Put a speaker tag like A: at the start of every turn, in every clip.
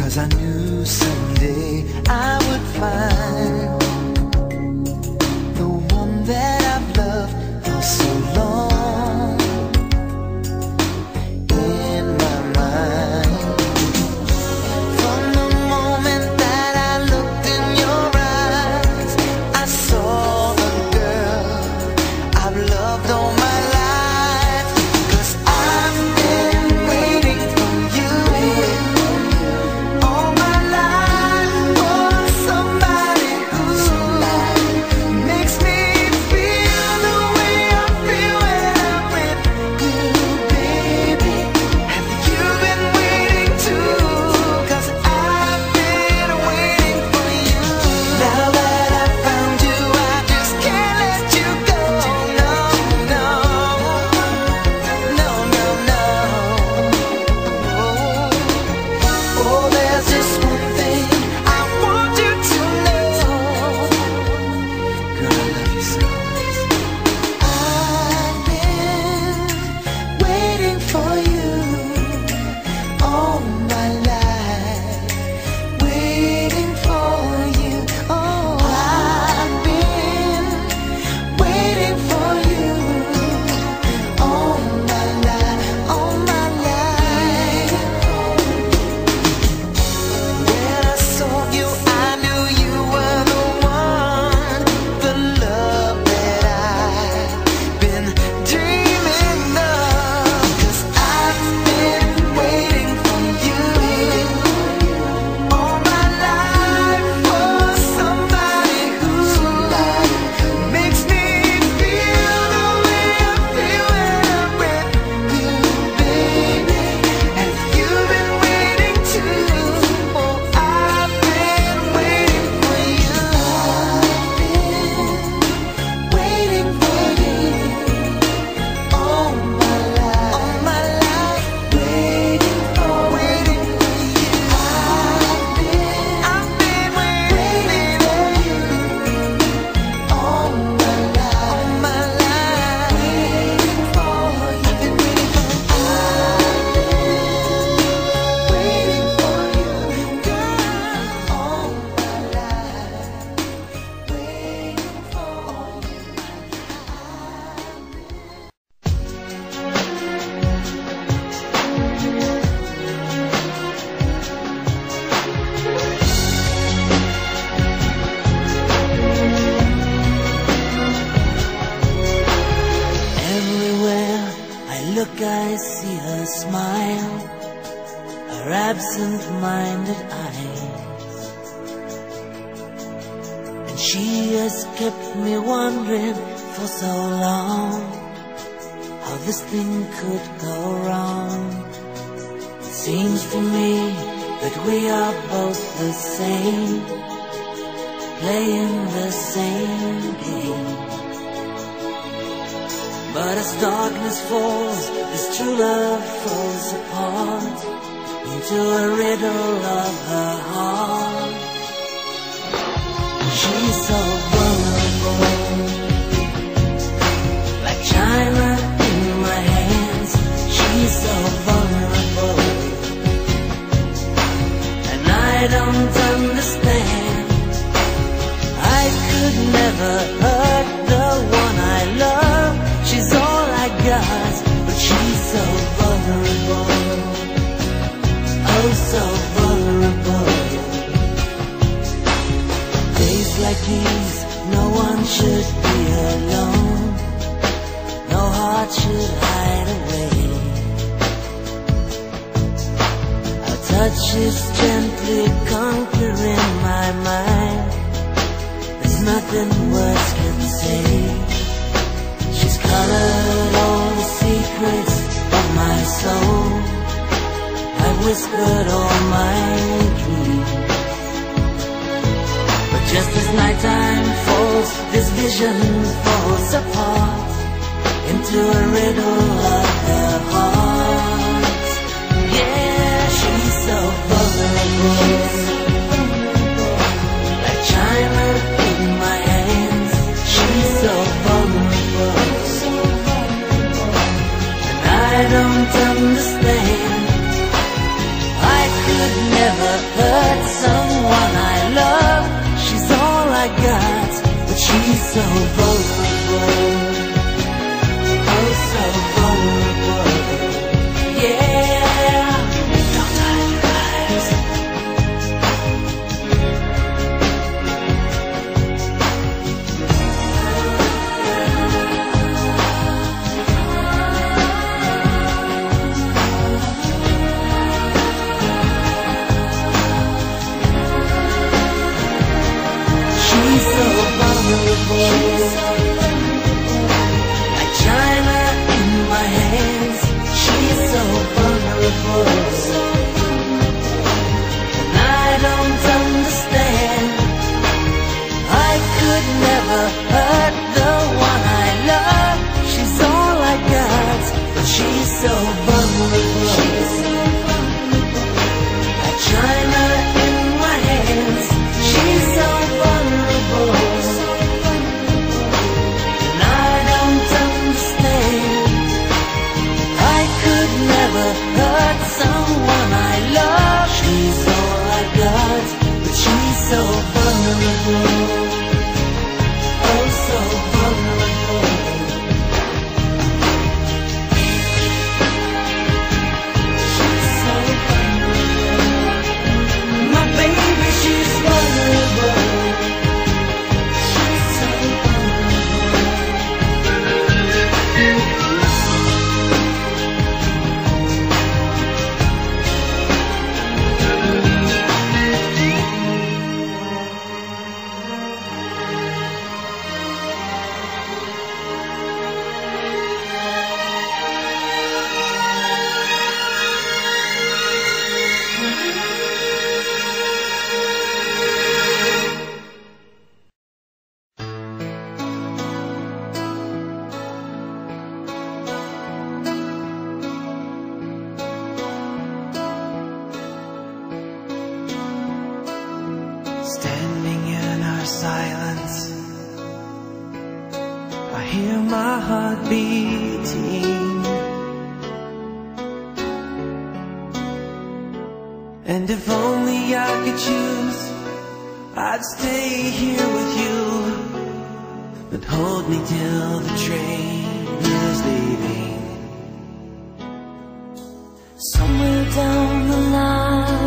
A: 'cause I knew someday I would find the one that I've loved for so long in my mind. From the moment that I looked in your eyes, I saw the girl I've loved all my life. 'Cause I've been waiting for you all my life, for somebody who makes me feel the way I feel when I'm with you, baby. Have you been waiting too? 'Cause I've been waiting for you. Now that I found you, I just can't let you go. No, no, no, no, no. Oh, there's just one thing I want you to know. Girl, I love you so. I've been waiting for you all my life, waiting for you. Oh, I've been waiting for you all my life, all my life. When I saw you, I knew you were the one, the love that I've been dreaming of. 'Cause I've been waiting for you all my life, for somebody who makes me feel the way I feel when I'm with you, baby. Have you been waiting too? Oh, I've been waiting for you. I've been waiting for you all my life, waiting for you. I've been waiting for you all my life, waiting for you. I've been waiting for you. Waiting for you, girl, all my life, waiting for you. Everywhere I look, I see her smile, her absent-minded eyes, and she has kept me wondering for so long how this thing could go wrong. It seems to me that we are both the same, playing the same game. But as darkness falls, this true love falls apart into a riddle of her heart. She's so vulnerable, like china in my hands. She's so vulnerable, and I don't understand. I could never hurt the one I love. She's all I got, but she's so vulnerable, oh so vulnerable. Days like these, no one should be alone, no heart should hide away. Her touch is gently conquering my mind, there's nothing words can say. She's colored all the secrets of my soul, I've whispered all my dreams. But just as nighttime falls, this vision falls apart into a riddle of the heart. Yeah, she's so vulnerable, like china in my hands. She's so vulnerable, and I don't understand. I could never Standing in our silence, I hear my heart beating. And if only I could choose, I'd stay here with you, but hold me till the train is leaving.
B: Somewhere down the line,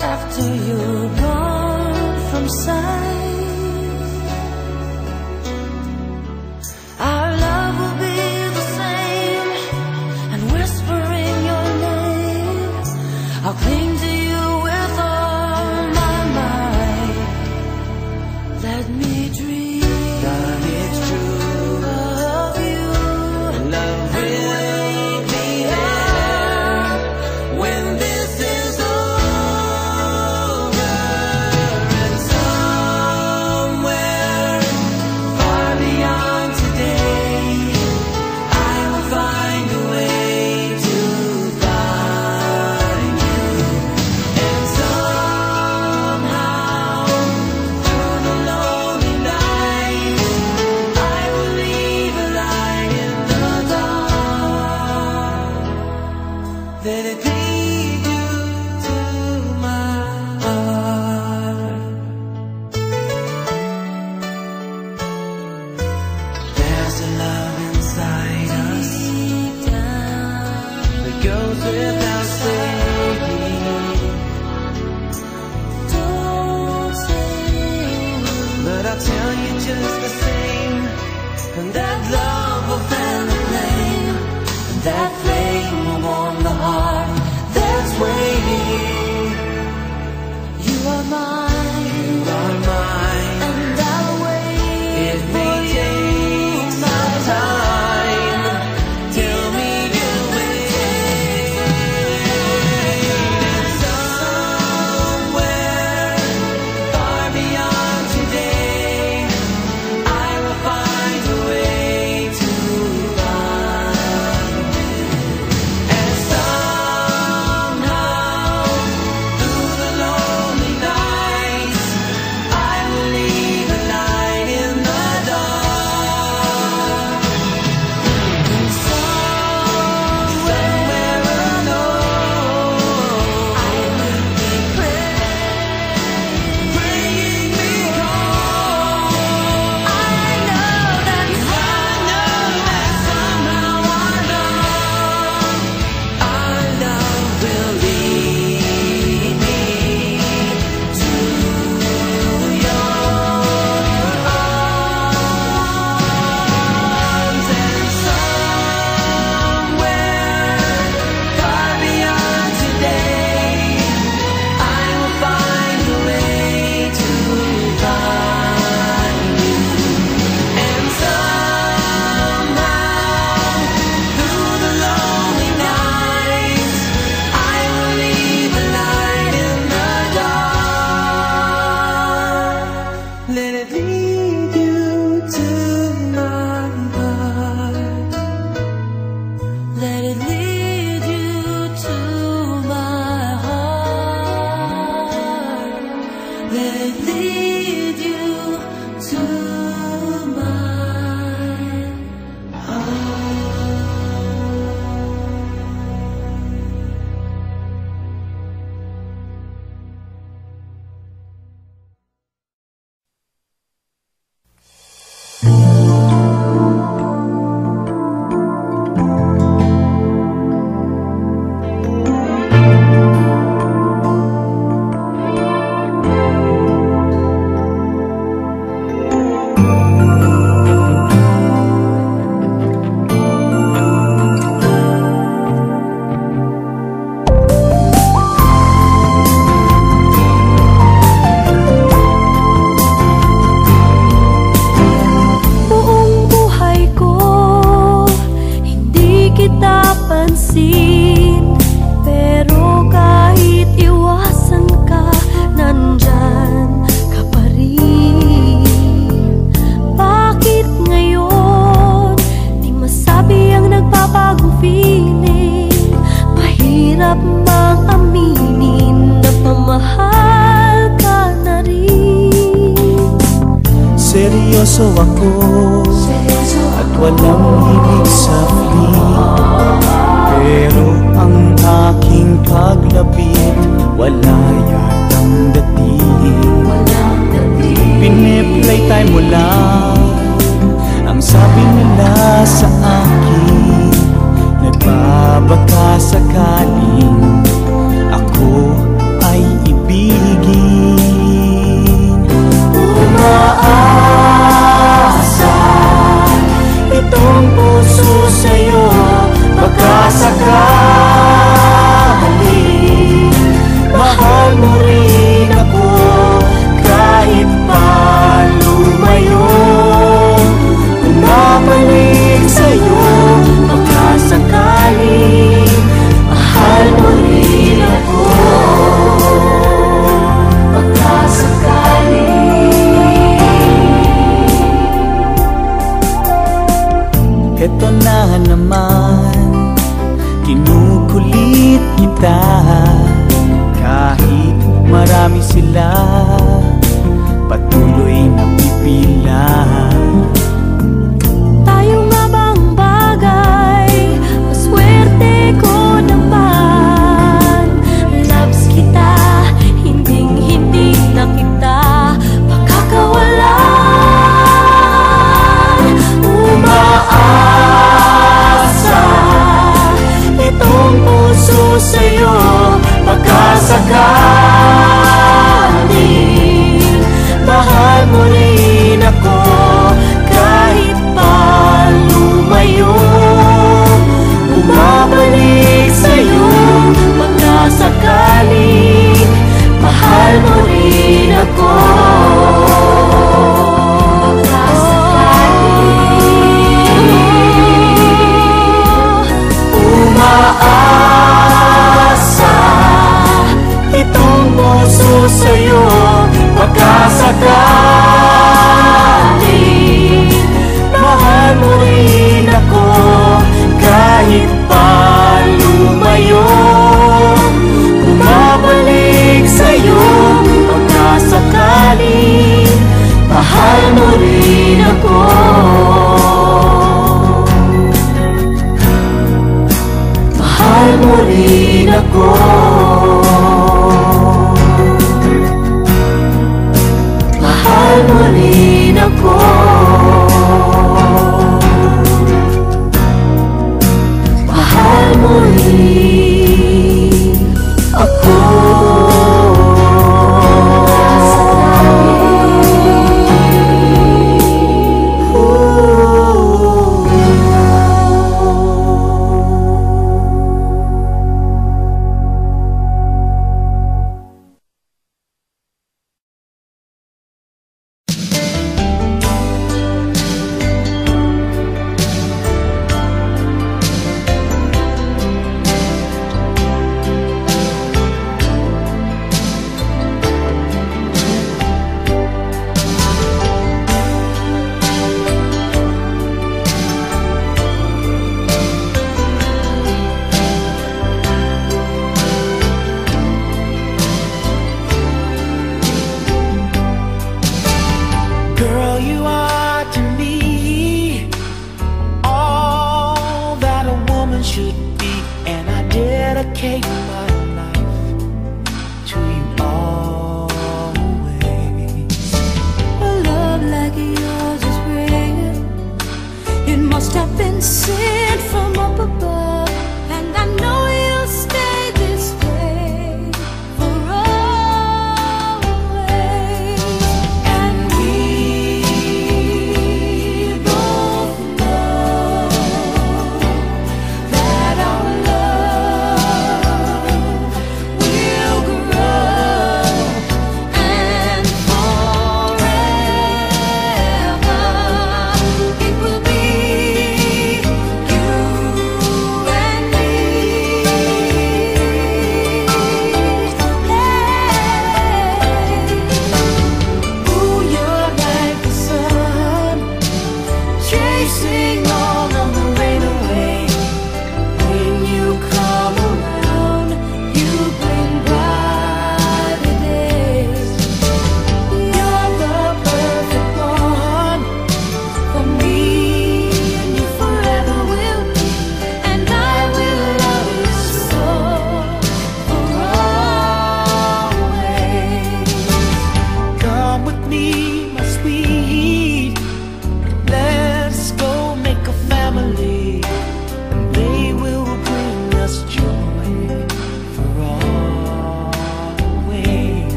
B: after you're gone from sight, our love will be the same, and whispering your name, I'll cling to you with all my might. Let me dream.
A: God, it's true.
B: Of you.
A: Love will wake me up when this is over. And somewhere far beyond today, I will find a way to find you.
C: ako at walang himig sa fleet, pero ang aking paglapit wala yatang dating. Piniplay time mo lang ang sabi nila sa akin, nagbabaka sakaling ako ay ibigin. Umaasa itong puso sa'yo, baka sakaling mahal mo rin ako kahit pa lumayo. Bumabalik sa'yo, baka sakaling mahal mo rin ako. Baka sakaling. Eto na naman, kinukulit kita kahit marami sila patuloy na pipila.
B: Tayo nga bang bagay? Maswerte ko naman. Loves kita, hinding-hindi na kita makakawalan. Umaasa itong puso sa'yo, baka sakaling mahal mo rin ako kahit pa lumayo. Bumabalik sa'yo, baka sakaling mahal mo rin ako. Baka sakaling umaasa itong puso sa'yo, baka sakaling mahal mo rin ako kahit pa lumayo. Bumabalik sa'yo, baka sakaling mahal mo rin ako. Mahal mo rin ako. Mahal mo rin ako. Mahal mo rin ako.
A: Girl, you are to me all that a woman should be, and I dedicate my life to you always.
B: A love like yours is rare. It must have been said